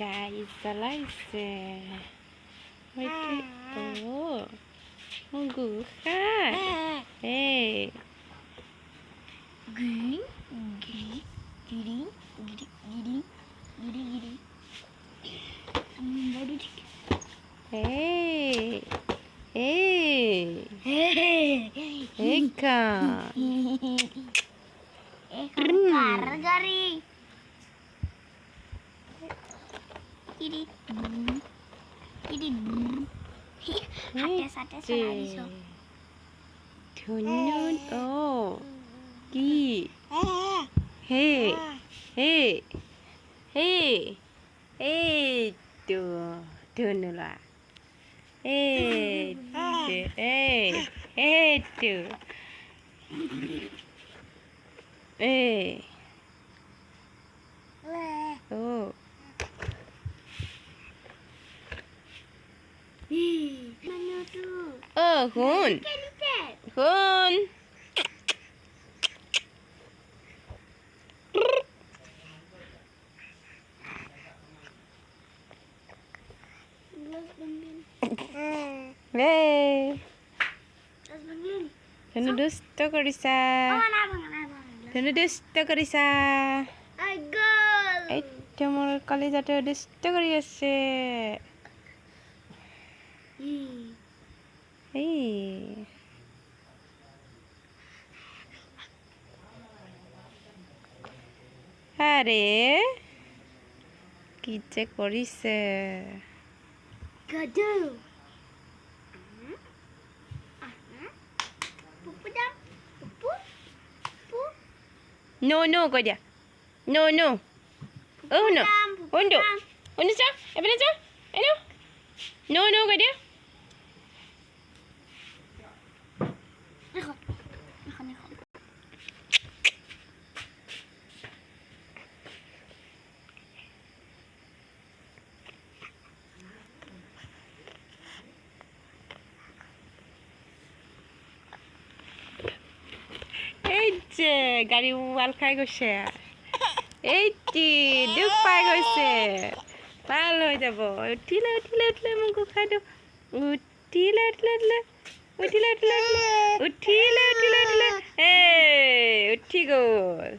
গাই চলাইছে মুগু খাই ধুনুন কি এইটো ধুনুলা এইটো শুন ধনু দুষ্ট কৰিছা এতিয়া মোৰ কলিজাটো দুষ্ট কৰি আছে আৰে কি যে কৰিছে No, কৈ দিয়া No শুনটো শুনিছা এপিনে চা No কৈ দিয়া গাড়ী ৱাল খাই গৈছে দুখ পাই গৈছে ভাল হৈ যাব উঠিলে মোক খাই দিওঁ উঠিলে উঠি গ'ল